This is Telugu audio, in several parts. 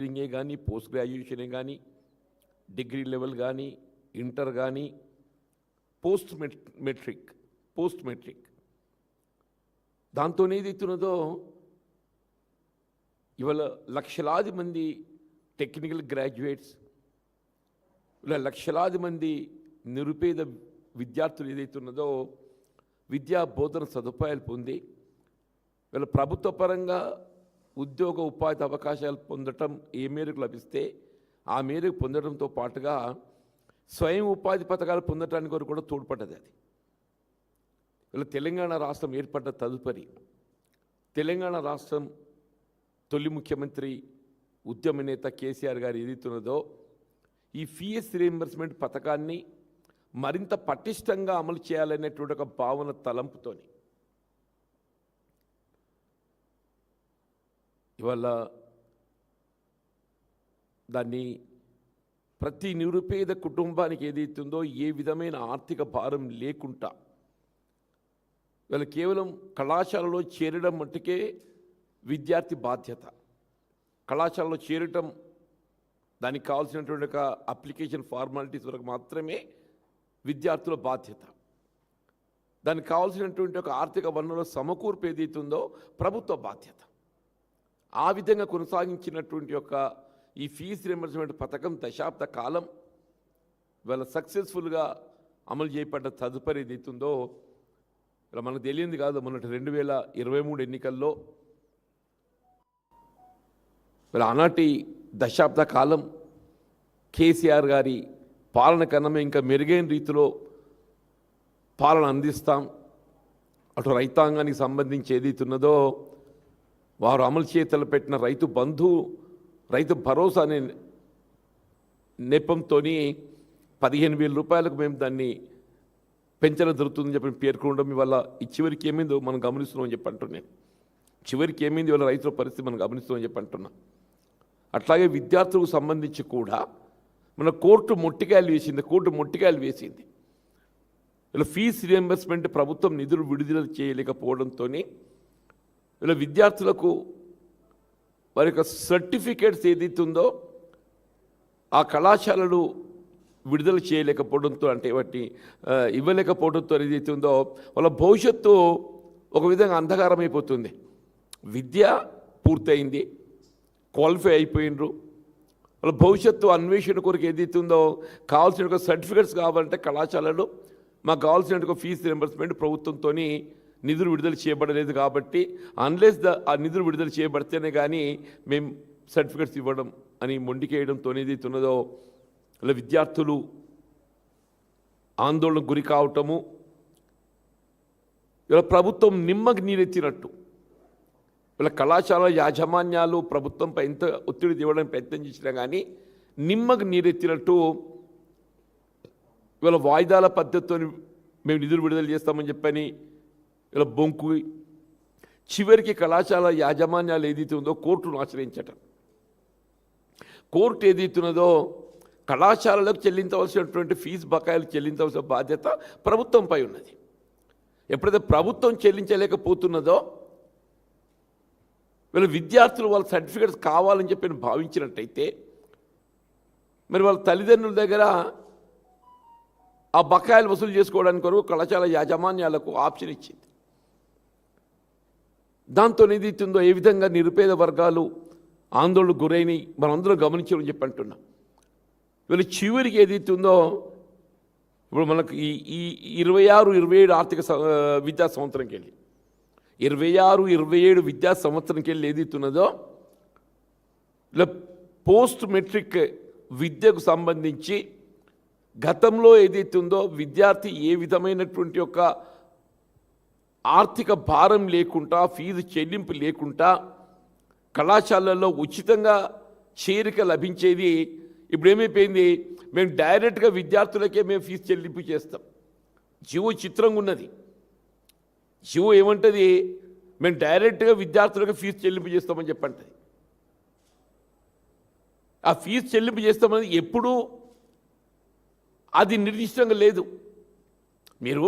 ఇంజనీరింగే కానీ, పోస్ట్ గ్రాడ్యుయేషనే కానీ, డిగ్రీ లెవెల్ కానీ, ఇంటర్ కానీ, పోస్ట్ మెట్రిక్ దాంతో ఏదైతున్నదో ఇవాళ లక్షలాది మంది టెక్నికల్ గ్రాడ్యుయేట్స్, ఇలా లక్షలాది మంది నిరుపేద విద్యార్థులు ఏదైతున్నదో విద్యా బోధన సదుపాయాలు పొంది వీళ్ళ ప్రభుత్వ పరంగా ఉద్యోగ ఉపాధి అవకాశాలు పొందటం ఏ మేరకు లభిస్తే ఆ మేరకు పొందడంతో పాటుగా స్వయం ఉపాధి పథకాలు పొందటానికి వరకు కూడా తోడ్పడ్డది. అది వీళ్ళ తెలంగాణ రాష్ట్రం ఏర్పడ్డ తదుపరి తెలంగాణ రాష్ట్రం తొలి ముఖ్యమంత్రి ఉద్యమ నేత కేసీఆర్ గారు ఏదైతున్నదో ఈ ఫీఎస్ రీయింబర్స్మెంట్ పథకాన్ని మరింత పటిష్టంగా అమలు చేయాలనేటువంటి ఒక భావన తలంపుతోని ఇవాళ దాన్ని ప్రతి నిరుపేద కుటుంబానికి ఏదైతుందో ఏ విధమైన ఆర్థిక భారం లేకుండా వీళ్ళు కేవలం కళాశాలలో చేరడం మట్టుకే విద్యార్థి బాధ్యత. కళాశాలలో చేరటం దానికి కావాల్సినటువంటి ఒక అప్లికేషన్ ఫార్మాలిటీస్ వరకు మాత్రమే విద్యార్థుల బాధ్యత. దానికి కావాల్సినటువంటి ఒక ఆర్థిక వనరుల సమకూర్పు ఏదైతుందో ప్రభుత్వ బాధ్యత. ఆ విధంగా కొనసాగించినటువంటి యొక్క ఈ ఫీజు రీయింబర్స్మెంట్ పథకం దశాబ్ద కాలం ఇవాళ సక్సెస్ఫుల్గా అమలు చేయబడ్డ తదుపరి ఏదైతుందో ఇలా మనకు తెలియంది కాదు. మొన్నటి 2023 ఎన్నికల్లో ఇలా ఆనాటి దశాబ్ద కాలం కేసీఆర్ గారి పాలన కన్నా ఇంకా మెరుగైన రీతిలో పాలన అందిస్తాం, అటు రైతాంగానికి సంబంధించి ఏదైతున్నదో వారు అమలు చేతలు పెట్టిన రైతు బంధు, రైతు భరోసా అనే నెపంతో 15,000 రూపాయలకు మేము దాన్ని పెంచడం జరుగుతుందని చెప్పి పేర్కొనడం ఇవాళ ఈ చివరికి ఏమైందో మనం గమనిస్తున్నామని చెప్పి అంటున్నాను. చివరికి ఏమైంది ఇవాళ రైతుల పరిస్థితి మనం గమనిస్తున్నామని చెప్పి అంటున్నాం. అట్లాగే విద్యార్థులకు సంబంధించి కూడా మన కోర్టు మొట్టికాయలు వేసింది. ఇలా ఫీజు రీయింబర్స్మెంట్ ప్రభుత్వం నిధులు విడుదల చేయలేకపోవడంతో ఇలా విద్యార్థులకు వారి యొక్క సర్టిఫికేట్స్ ఏదైతుందో ఆ కళాశాలలు విడుదల చేయలేకపోవడంతో, అంటే వాటిని ఇవ్వలేకపోవడంతో ఏదైతుందో వాళ్ళ భవిష్యత్తు ఒక విధంగా అంధకారం అయిపోతుంది. విద్య పూర్తయింది, క్వాలిఫై అయిపోయినరు, వాళ్ళ భవిష్యత్తు అన్వేషణ కొరకు ఏదైతుందో కావాల్సిన ఒక సర్టిఫికేట్స్ కావాలంటే కళాశాలలు మాకు కావాల్సిన ఒక ఫీజు రీయింబర్స్మెంట్ ప్రభుత్వంతో నిధులు విడుదల చేయబడలేదు కాబట్టి అన్లెస్ ఆ నిధులు విడుదల చేయబడితేనే కానీ మేము సర్టిఫికేట్స్ ఇవ్వడం అని మొండికేయడంతో ఏదైతున్నదో ఇలా విద్యార్థులు ఆందోళనకు గురి కావటము, ఇలా ప్రభుత్వం నిమ్మకి నీరెత్తినట్టు ఇలా కళాశాల యాజమాన్యాలు ప్రభుత్వంపై ఎంత ఒత్తిడి తేవడానికి ప్రయత్నం చేసినా కానీ నిమ్మకు నీరెత్తినట్టు ఇవాళ వాయిదాల పద్ధతితో మేము నిధులు విడుదల చేస్తామని చెప్పని ఇలా బొంకు చివరికి కళాశాల యాజమాన్యాలు ఏదైతే ఉందో కోర్టును ఆశ్రయించటం. కోర్టు ఏదైతున్నదో కళాశాలలకు చెల్లించవలసినటువంటి ఫీజు బకాయిలు చెల్లించవలసిన బాధ్యత ప్రభుత్వంపై ఉన్నది. ఎప్పుడైతే ప్రభుత్వం చెల్లించలేకపోతున్నదో వీళ్ళ విద్యార్థులు వాళ్ళ సర్టిఫికేట్స్ కావాలని చెప్పి భావించినట్టయితే మరి వాళ్ళ తల్లిదండ్రుల దగ్గర ఆ బకాయిలు వసూలు చేసుకోవడానికి కొరకు కళాశాల యాజమాన్యాలకు ఆప్షన్ ఇచ్చింది. దాంతో ఏదైతుందో ఏ విధంగా నిరుపేద వర్గాలు ఆందోళనకు గురైన మనందరం గమనించామని చెప్పి అంటున్నాం. వీళ్ళు చివరికి ఏదైతుందో ఇప్పుడు మనకు ఈ 26-27 ఆర్థిక విద్యా సంవత్సరంకి వెళ్ళి 26-27 విద్యా సంవత్సరంకి వెళ్ళి ఏదైతున్నదో ఇలా పోస్ట్ మెట్రిక్ విద్యకు సంబంధించి గతంలో ఏదైతుందో విద్యార్థి ఏ విధమైనటువంటి ఒక ఆర్థిక భారం లేకుండా, ఫీజు చెల్లింపు లేకుండా కళాశాలల్లో ఉచితంగా చేరిక లభించేది. ఇప్పుడు ఏమైపోయింది, మేము డైరెక్ట్గా విద్యార్థులకే మేము ఫీజు చెల్లింపు చేస్తాం. జీవో చిత్రంగా ఉన్నది. జీవో ఏమంటుంది, మేము డైరెక్ట్గా విద్యార్థులకు ఫీజు చెల్లింపు చేస్తామని చెప్పంటుంది. ఆ ఫీజు చెల్లింపు చేస్తామని ఎప్పుడు అది నిర్దిష్టంగా లేదు. మీరు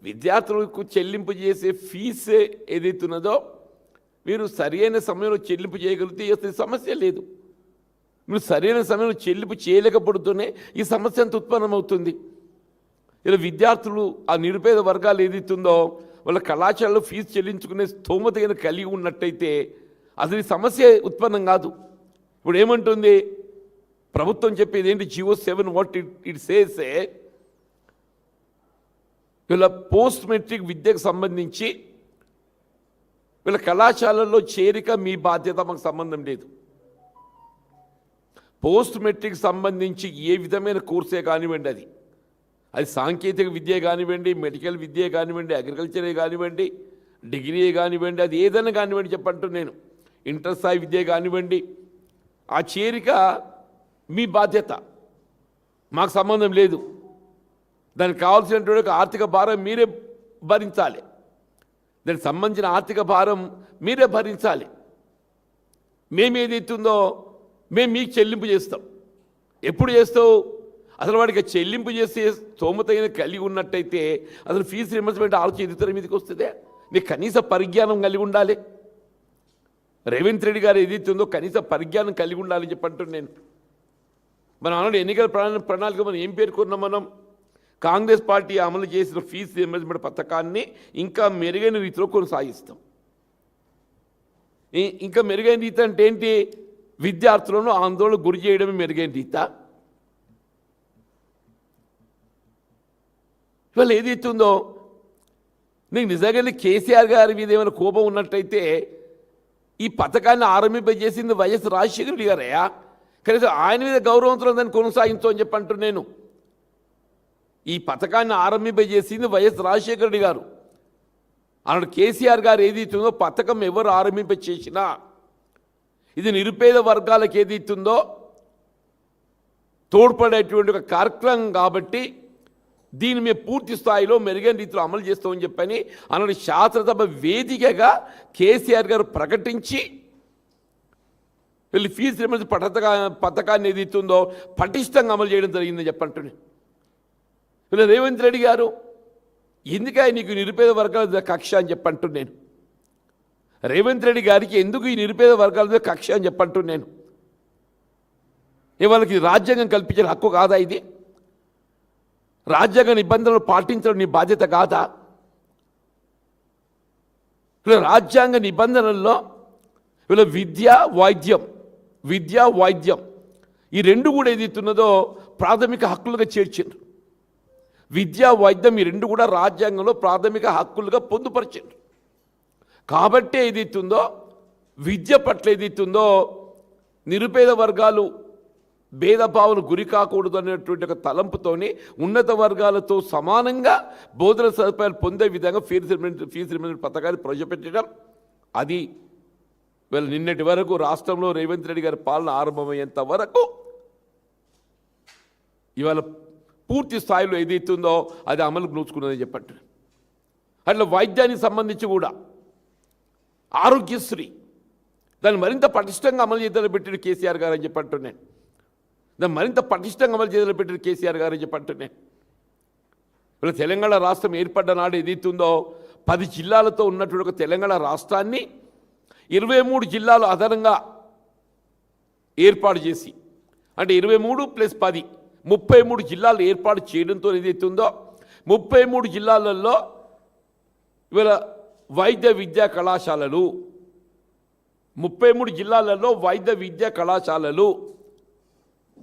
విద్యార్థులకు చెల్లింపు చేసే ఫీజు ఏదైతున్నదో మీరు సరైన సమయంలో చెల్లింపు చేయగలిగితే సమస్య లేదు. మీరు సరైన సమయంలో చెల్లింపు చేయలేకపోతూనే ఈ సమస్య అంత ఉత్పన్నమవుతుంది. ఇలా విద్యార్థులు ఆ నిరుపేద వర్గాలు ఏదైతుందో వాళ్ళ కళాశాలలో ఫీజు చెల్లించుకునే స్తోమత కలిగి ఉన్నట్టయితే అసలు ఈ సమస్య ఉత్పన్నం కాదు. ఇప్పుడు ఏమంటుంది ప్రభుత్వం చెప్పేది ఏంటి? జియో 7 వాట్ ఇట్ సేసే వీళ్ళ పోస్ట్ మెట్రిక్ విద్యకు సంబంధించి వీళ్ళ కళాశాలల్లో చేరిక మీ బాధ్యత, మాకు సంబంధం లేదు. పోస్ట్ మెట్రిక్ సంబంధించి ఏ విధమైన కోర్సే కానివ్వండి, అది సాంకేతిక విద్య కానివ్వండి, మెడికల్ విద్య కానివ్వండి, అగ్రికల్చరే కానివ్వండి, డిగ్రీ కానివ్వండి, అది ఏదైనా కానివ్వండి చెప్పంటూ నేను ఇంటర్ స్థాయి విద్య కానివ్వండి, ఆ చేరిక మీ బాధ్యత, మాకు సంబంధం లేదు. దానికి కావాల్సినటువంటి ఆర్థిక భారం మీరే భరించాలి. దానికి సంబంధించిన ఆర్థిక భారం మీరే భరించాలి. మేము ఏదైతుందో మేము మీకు చెల్లింపు చేస్తాం. ఎప్పుడు చేస్తావు? అసలు వాడికి చెల్లింపు చేసే స్తోమతైన కలిగి ఉన్నట్టయితే అసలు ఫీజు రియంబర్స్మెంట్ ఆలోచన ఎదుగుతారు మీదకి వస్తుందే. నీకు కనీస పరిజ్ఞానం కలిగి ఉండాలి. రేవంత్ రెడ్డి గారు ఏదైతుందో కనీస పరిజ్ఞానం కలిగి ఉండాలని చెప్పంటున్నాను నేను. మనం అన్నాడు ఎన్నికల ప్రణాళిక మనం ఏం పేర్కొన్నాం? మనం కాంగ్రెస్ పార్టీ అమలు చేసిన ఫీజు రియంబర్స్మెంట్ పథకాన్ని ఇంకా మెరుగైన రీతిలో కొనసాగిస్తాం. ఇంకా మెరుగైన రీతి అంటే ఏంటి? విద్యార్థులను ఆందోళన గురి చేయడమే మెరుగైన రీత. ఇవాళ ఏదైతుందో నీకు నిజంగానే కేసీఆర్ గారి మీద ఏమైనా కోపం ఉన్నట్టయితే ఈ పథకాన్ని ఆరంభింపజేసింది వైఎస్ రాజశేఖర రెడ్డి గారయ్యా. కనీసం ఆయన మీద గౌరవంతో దాన్ని కొనసాగించు అని చెప్పంటూ నేను. ఈ పథకాన్ని ఆరంభింపజేసింది వైఎస్ రాజశేఖర రెడ్డి గారు. అన్నాడు కేసీఆర్ గారు ఏదైతుందో పథకం ఎవరు ఆరంభింపచేసినా ఇది నిరుపేద వర్గాలకు ఏదైతుందో తోడ్పడేటువంటి ఒక కార్యక్రమం కాబట్టి దీన్ని మేము పూర్తి స్థాయిలో మెరుగైన రీతిలో అమలు చేస్తామని చెప్పని అన్నాడు. శాసనసభ వేదికగా కేసీఆర్ గారు ప్రకటించి వీళ్ళు ఫీజు రియంబర్స్మెంట్ పథకాన్ని ఏదైతుందో పటిష్టంగా అమలు చేయడం జరిగిందని చెప్పంటున్నాను. వీళ్ళు రేవంత్ రెడ్డి గారు ఎందుకై నీకు నిరుపేద వర్గాల కక్ష అని చెప్పంటున్నాను నేను. రేవంత్ రెడ్డి గారికి ఎందుకు ఈ నిరుపేద వర్గాల మీద కక్ష అని చెప్పంటున్నాను నేను. వాళ్ళకి రాజ్యాంగం కల్పించిన హక్కు కాదా? ఇది రాజ్యాంగ నిబంధనలు పాటించడం నీ బాధ్యత కాదా? రాజ్యాంగ నిబంధనల్లో వీళ్ళ విద్య వైద్యం ఈ రెండు కూడా ఏదైతున్నదో ప్రాథమిక హక్కులుగా చేర్చారు. విద్యా వైద్యం ఈ రెండు కూడా రాజ్యాంగంలో ప్రాథమిక హక్కులుగా పొందుపరిచారు. కాబట్టి ఏదైతుందో విద్య పట్ల ఏదైతుందో నిరుపేద వర్గాలు భేదభావన గురి కాకూడదు అనేటువంటి ఒక తలంపుతోని ఉన్నత వర్గాలతో సమానంగా బోధన సదుపాయాలు పొందే విధంగా ఫీజు రియంబర్స్మెంట్ పథకాన్ని ప్రవేశపెట్టడం. అది వీళ్ళు నిన్నటి వరకు రాష్ట్రంలో రేవంత్ రెడ్డి గారి పాలన ఆరంభమయ్యేంత వరకు ఇవాళ పూర్తి స్థాయిలో ఏదైతుందో అది అమలుకు నోచుకున్నదని చెప్పట్టు. అట్లా వైద్యానికి సంబంధించి కూడా ఆరోగ్యశ్రీ దాన్ని మరింత పటిష్టంగా అమలు చేయాలని పెట్టిన కేసీఆర్ గారు అని చెప్పంటున్నాను. దాన్ని మరింత పటిష్టంగా అమలు చేయాలని పెట్టిన కేసీఆర్ గారు అని చెప్పంటున్నాను. ఇప్పుడు తెలంగాణ రాష్ట్రం ఏర్పడ్డ నాడు ఏదైతుందో 10 జిల్లాలతో ఉన్నటువంటి ఒక తెలంగాణ రాష్ట్రాన్ని 23 జిల్లాలు అదనంగా ఏర్పాటు చేసి అంటే 23 + 10 33 జిల్లాలు ఏర్పాటు చేయడంతో ఏదైతుందో 33 జిల్లాలలో ఇవాళ వైద్య విద్యా కళాశాలలు 33 జిల్లాలలో వైద్య విద్యా కళాశాలలు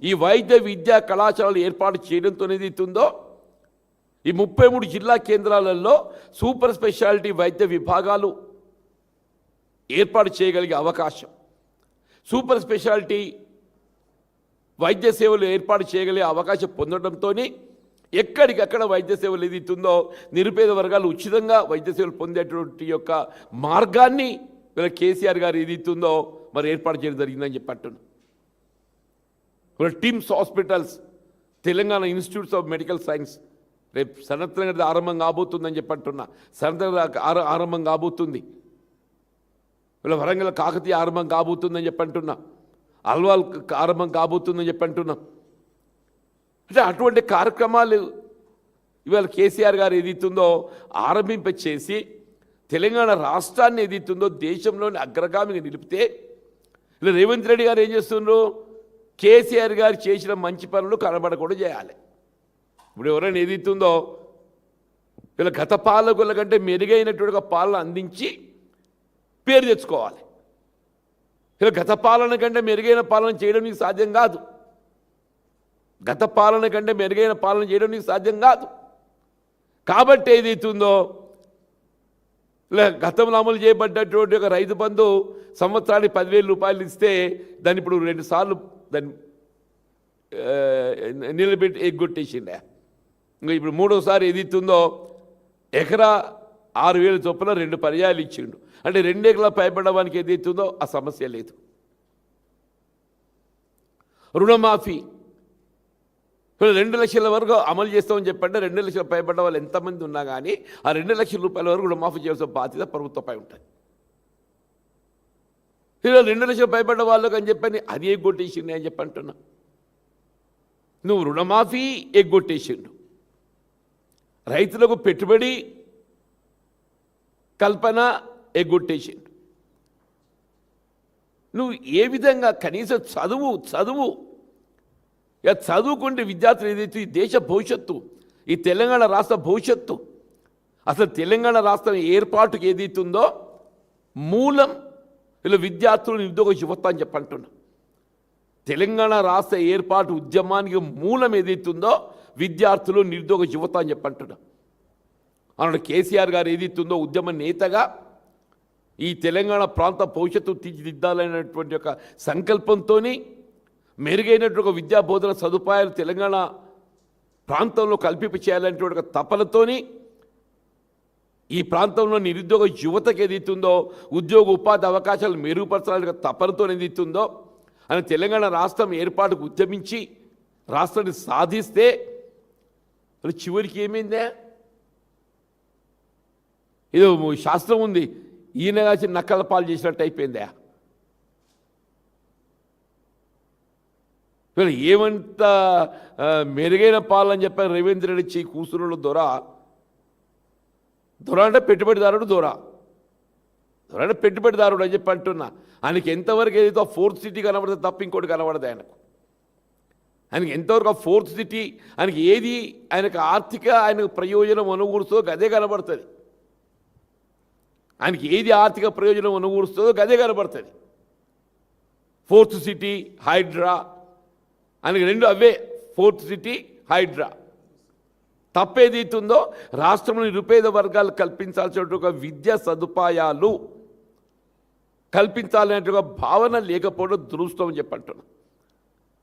ఈ వైద్య విద్యా కళాశాలలు ఏర్పాటు చేయడంతో ఏదైతుందో ఈ 33 జిల్లా కేంద్రాలలో సూపర్ స్పెషాలిటీ వైద్య విభాగాలు ఏర్పాటు చేయగలిగే అవకాశం, సూపర్ స్పెషాలిటీ వైద్య సేవలు ఏర్పాటు చేయగలిగే అవకాశం పొందడంతో ఎక్కడికక్కడ వైద్య సేవలు ఏదైతుందో నిరుపేద వర్గాలు ఉచితంగా వైద్య సేవలు పొందేటువంటి యొక్క మార్గాన్ని వీళ్ళ కేసీఆర్ గారు ఏదైతుందో మరి ఏర్పాటు చేయడం జరిగిందని చెప్పంటున్నాను. TIMS hospitals, Telangana institutes of medical science రేపు సనత్నగర్ ఆరంభం కాబోతుందని చెప్పంటున్నా. సనత్నగర్ ఆరంభం కాబోతుంది. వీళ్ళ వరంగల్ కాకతీయ ఆరంభం కాబోతుందని చెప్పంటున్నా. అల్వాల్ ఆరంభం కాబోతుందని చెప్పంటున్నాం. అంటే అటువంటి కార్యక్రమాలు ఇవాళ కేసీఆర్ గారు ఏదైతుందో ఆరంభింపచేసి తెలంగాణ రాష్ట్రాన్ని ఏదైతుందో దేశంలోని అగ్రగామిగా నిలిపితే ఇలా రేవంత్ రెడ్డి గారు ఏం చేస్తున్నారు? కేసీఆర్ గారు చేసిన మంచి పనులు కనబడకూడదు చేయాలి. ఇప్పుడు ఎవరైనా ఏదైతుందో వీళ్ళ గత పాలకుల కంటే మెరుగైనటువంటి పాలన అందించి పేరు తెచ్చుకోవాలి. ఇలా గత పాలన కంటే మెరుగైన పాలన చేయడం నీకు సాధ్యం కాదు. గత పాలన కంటే మెరుగైన పాలన చేయడం నీకు సాధ్యం కాదు. కాబట్టి ఏదైతుందో ఇలా గతంలో అమలు చేయబడ్డటువంటి ఒక రైతు బంధు సంవత్సరానికి 10,000 రూపాయలు ఇస్తే దాన్ని ఇప్పుడు 2 సార్లు దాన్ని నిలబెట్టి ఎగ్గొట్టేసిండే. ఇంకా ఇప్పుడు 3వ సారి ఏదైతుందో ఎకరా 6,000 చొప్పున 2 పర్యాయాలు ఇచ్చిండు. అంటే 2 ఎకరాల పైబడడానికి ఏదైతుందో ఆ సమస్య లేదు. రుణమాఫీ 2 లక్షల వరకు అమలు చేస్తామని చెప్పంటే 2 లక్షల పైబడ్డ వాళ్ళు ఎంతమంది ఉన్నా కానీ ఆ 2 లక్షల రూపాయల వరకు రుణమాఫీ చేయాల్సిన బాధ్యత ప్రభుత్వంపై ఉంటుంది. ఇలా 2 లక్షల పైబడ్డ వాళ్ళకి అని చెప్పని అది ఎగ్గొట్టేసిండు అని చెప్పి అంటున్నా. నువ్వు రుణమాఫీ ఎగ్గొట్టేసిండు, రైతులకు పెట్టుబడి కల్పన ఎగ్గొట్టేసిండు. నువ్వు ఏ విధంగా కనీసం చదువు ఇక చదువుకుంటే విద్యార్థులు ఏదైతే ఈ దేశ భవిష్యత్తు, ఈ తెలంగాణ రాష్ట్ర భవిష్యత్తు, అసలు తెలంగాణ రాష్ట్రం ఏర్పాటుకు ఏదైతుందో మూలం ఇలా విద్యార్థులు నిరుద్యోగ యువత అని చెప్పంటున్నా. తెలంగాణ రాష్ట్ర ఏర్పాటు ఉద్యమానికి మూలం ఏదైతుందో విద్యార్థులు నిరుద్యోగ యువత అని చెప్పంటున్నా. అన్నాడు కేసీఆర్ గారు ఏదైతుందో ఉద్యమ నేతగా ఈ తెలంగాణ ప్రాంత భవిష్యత్తు తీర్చిదిద్దాలనేటువంటి ఒక సంకల్పంతో మెరుగైనటువంటి విద్యా బోధన సదుపాయాలు తెలంగాణ ప్రాంతంలో కల్పింప చేయాలనేటువంటి ఒక తపనతోని ఈ ప్రాంతంలో నిరుద్యోగ యువతకు ఏదైతుందో ఉద్యోగ ఉపాధి అవకాశాలు మెరుగుపరచాలని తపనతో ఏదైతుందో అని తెలంగాణ రాష్ట్రం ఏర్పాటుకు ఉద్యమించి రాష్ట్రాన్ని సాధిస్తే చివరికి ఏమైందే? ఏదో శాస్త్రం ఉంది, ఈయన కాసి నక్కల పాలు చేసినట్టు అయిపోయిందా? ఏమంత మెరుగైన పాలని చెప్పారు రేవంత్ రెడ్డి కూసురులో దొర అంటే పెట్టుబడిదారుడు, దొర అంటే పెట్టుబడిదారుడు అని చెప్పి అంటున్నా. ఆయనకి ఎంతవరకు ఏదైతే 4th సిటీ కనబడితే తప్ప ఇంకోటి కనబడదు. ఆయనకి ఎంతవరకు ఆ 4th సిటీ ఆయనకి ఏది ఆయనకు ఆయనకు ప్రయోజనం అనుకూరుస్తుందో గదే కనబడుతుంది. ఆయనకి ఏది ఆర్థిక ప్రయోజనం అనుకూరుస్తుందో గదే కనబడుతుంది. 4th సిటీ, హైడ్రా, ఆయనకి 2 అవే, 4th సిటీ, హైడ్రా. తప్పేదైతుందో రాష్ట్రంలో నిరుపేద వర్గాలు కల్పించాల్సిన ఒక విద్యా సదుపాయాలు కల్పించాలనే భావన లేకపోవడం దురదృష్టం అని చెప్పంటున్నాను.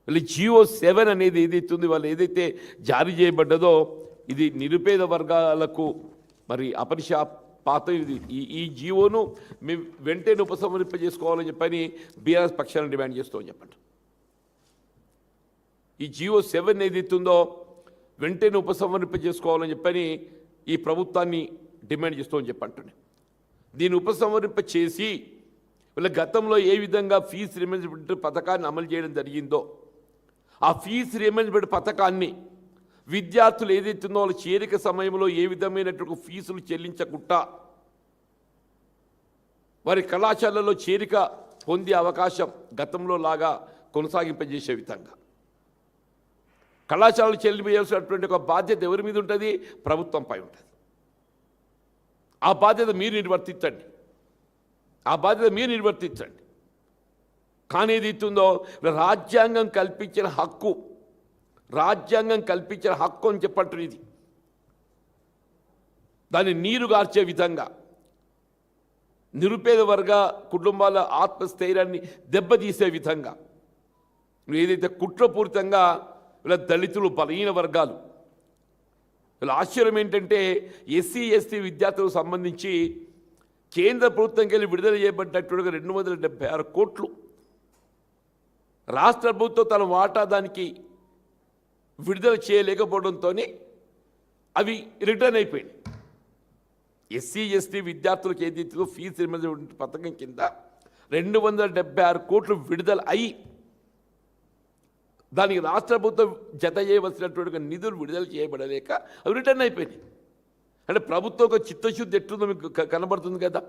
వీళ్ళు GO 7 అనేది ఏదైతుంది వాళ్ళు ఏదైతే జారీ చేయబడ్డదో ఇది నిరుపేద వర్గాలకు మరి అపరిశాపాతం. ఇది ఈ జీవోను మేము వెంటనే ఉపసంహరింపజేసుకోవాలని చెప్పని బీఆర్ఎస్ పక్షాలను డిమాండ్ చేస్తామని చెప్పండి. ఈ GO 7 ఏదైతుందో వెంటనే ఉపసంహరింపజేసుకోవాలని చెప్పని ఈ ప్రభుత్వాన్ని డిమాండ్ చేస్తామని చెప్పంటున్నాను. దీన్ని ఉపసంహరింప చేసి వీళ్ళ గతంలో ఏ విధంగా ఫీజు రీయింబర్స్మెంట్ పథకాన్ని అమలు చేయడం జరిగిందో ఆ ఫీజు రీయింబర్స్మెంట్ పథకాన్ని విద్యార్థులు ఏదైతుందో వాళ్ళ చేరిక సమయంలో ఏ విధమైనటువంటి ఫీజులు చెల్లించకుండా వారి కళాశాలలో చేరిక పొందే అవకాశం గతంలో లాగా కొనసాగింపజేసే విధంగా కళాశాలలు చెల్లింపజేయాల్సినటువంటి ఒక బాధ్యత ఎవరి మీద ఉంటుంది? ప్రభుత్వంపై ఉంటుంది. ఆ బాధ్యత మీరు నిర్వర్తించండి. కానీ ఏది ఇస్తుందో రాజ్యాంగం కల్పించిన హక్కు అని చెప్పంటారు. ఇది దాన్ని నీరు గార్చే విధంగా నిరుపేద వర్గ కుటుంబాల ఆత్మస్థైర్యాన్ని దెబ్బతీసే విధంగా ఏదైతే కుట్రపూరితంగా వీళ్ళ దళితులు, బలహీన వర్గాలు, వీళ్ళ ఆశ్చర్యం ఏంటంటే SC ST విద్యార్థులకు సంబంధించి కేంద్ర ప్రభుత్వంకి వెళ్ళి విడుదల చేయబడ్డట్టుగా 276 కోట్లు రాష్ట్ర ప్రభుత్వం తన వాటా దానికి విడుదల చేయలేకపోవడంతో అవి రిటర్న్ అయిపోయింది. SC ST విద్యార్థులకు ఏదైతే ఫీజు రీయింబర్స్మెంట్ పథకం కింద 276 కోట్లు విడుదల అయ్యి దానికి రాష్ట్ర ప్రభుత్వం జత చేయవలసినటువంటి నిధులు విడుదల చేయబడలేక అవి రిటర్న్ అయిపోయినాయి. అంటే ప్రభుత్వం ఒక చిత్తశుద్ధి ఎట్టుందో మీకు కనబడుతుంది కదా.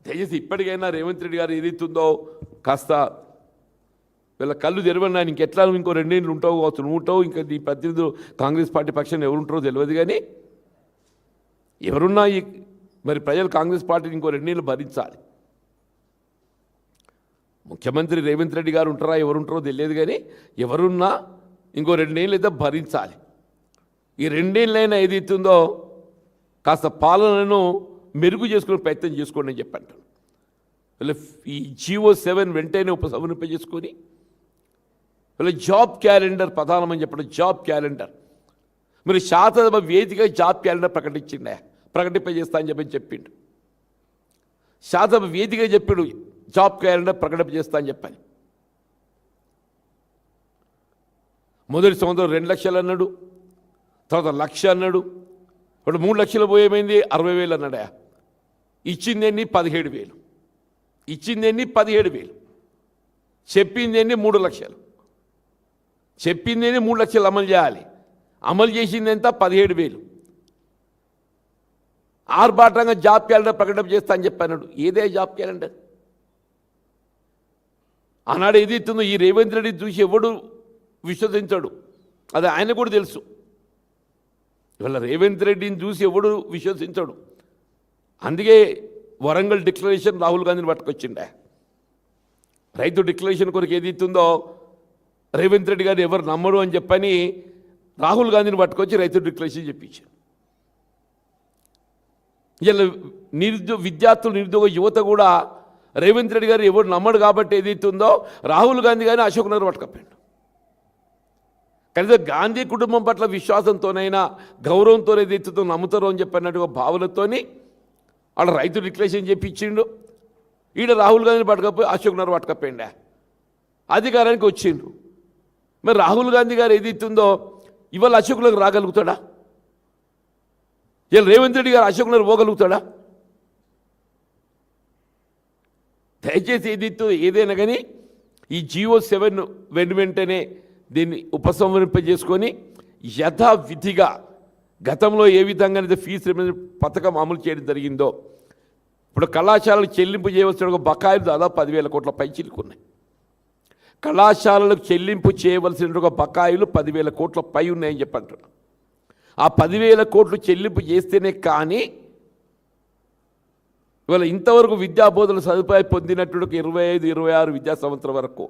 దయచేసి ఇప్పటికైనా రేవంత్ రెడ్డి గారు ఏదైతుందో కాస్త వీళ్ళ కళ్ళు తెరవన్నా ఇంకెట్లా ఇంకో 2 ఏళ్ళు ఉంటావు కావచ్చు, నువ్వు ఉంటావు, ఇంకా నీ ప్రతినిధులు కాంగ్రెస్ పార్టీ పక్షాన్ని ఎవరు ఉంటారో తెలియదు. కానీ ఎవరున్నా మరి ప్రజలు కాంగ్రెస్ పార్టీని ఇంకో 2 ఏళ్ళు భరించాలి. ముఖ్యమంత్రి రేవంత్ రెడ్డి గారు ఉంటారా ఎవరుంటారో తెలియదు. కానీ ఎవరున్నా ఇంకో 2 ఏళ్ళు అయితే భరించాలి. ఈ 2 ఏళ్ళైనా ఏదైతుందో కాస్త పాలనను మెరుగు చేసుకునే ప్రయత్నం చేసుకోండి అని చెప్పంటాను. ఈ GO7 వెంటనే ఉపసంహరింపజేసుకొని వీళ్ళ జాబ్ క్యాలెండర్ ప్రధానమని చెప్పడం. జాబ్ క్యాలెండర్ మరి శాసనసభ వేదిక జాబ్ క్యాలెండర్ ప్రకటింపజేస్తా అని చెప్పిండు. శాసనసభ వేదిక చెప్పాడు జాబ్ క్యాలెండర్ ప్రకటింపజేస్తా అని చెప్పని. మొదటి సంవత్సరం 2 లక్షలు అన్నాడు, తర్వాత 1 లక్ష అన్నాడు, ఇప్పుడు 3 లక్షలు పోయేమైంది 60,000 అన్నాడా. ఇచ్చిందేంటి 17,000, ఇచ్చిందేంటి 17,000, చెప్పిందేంటి 3 లక్షలు, చెప్పిందేంటి 3 లక్షలు అమలు చేయాలి, అమలు చేసింది ఎంత 17,000. ఆర్భాటంగా జాబ్ క్యాలెండర్ ప్రకటన చేస్తా అని చెప్పాడు. ఏదే జాబ్ క్యాలెండర్? ఆనాడు ఏది ఇస్తుందో ఈ రేవంత్ రెడ్డి చూసి ఎవడు విశ్వసించాడు, అది ఆయన కూడా తెలుసు. ఇవాళ రేవంత్ రెడ్డిని చూసి ఎవడు విశ్వసించాడు. అందుకే వరంగల్ డిక్లరేషన్ రాహుల్ గాంధీని పట్టుకొచ్చిండే. రైతు డిక్లరేషన్ కొరకు ఏది ఇస్తుందో రేవంత్ రెడ్డి గారు ఎవరు నమ్మరు అని చెప్పని రాహుల్ గాంధీని పట్టుకొచ్చి రైతు డిక్లరేషన్ చెప్పించారు. ఇలా విద్యార్థులు నిరుద్యోగ యువత కూడా రేవంత్ రెడ్డి గారు ఎవరు నమ్మడు కాబట్టి ఏదైతుందో రాహుల్ గాంధీ గారిని అశోక్ నగర్ పట్టుకపోయాడు. కనీసం గాంధీ కుటుంబం పట్ల విశ్వాసంతోనైనా గౌరవంతో ఏదైతుందో నమ్ముతారో అని చెప్పినట్టుగా భావనతోని వాళ్ళ రైతు డిక్లరేషన్ చెప్పించిండు. ఈడ రాహుల్ గాంధీని పట్టుకపోయి అశోక్ నగర్ పట్టుకపోయిండే అధికారానికి వచ్చిండు. మరి రాహుల్ గాంధీ గారు ఏదైతుందో ఇవాళ అశోక్ నగర్ రాగలుగుతాడా? ఇలా రేవంత్ రెడ్డి గారు అశోక్ నగర్ పోగలుగుతాడా? దయచేసి ఏదైనా కానీ ఈ GO7 వెంటనే దీన్ని ఉపసంహరింపజేసుకొని యథావిధిగా గతంలో ఏ విధంగా అయితే ఫీజు పథకం అమలు చేయడం జరిగిందో ఇప్పుడు కళాశాలలకు చెల్లింపు చేయవలసిన బకాయిలు దాదాపు 10,000 కోట్ల పైచిలుకున్నాయి. కళాశాలలకు చెల్లింపు చేయవలసిన బకాయిలు 10,000 కోట్ల పై ఉన్నాయని చెప్పంటున్నాను. ఆ 10,000 కోట్లు చెల్లింపు చేస్తేనే కానీ ఇవాళ ఇంతవరకు విద్యాబోధన సదుపాయం పొందినట్టు 25-26 విద్యా సంవత్సరం వరకు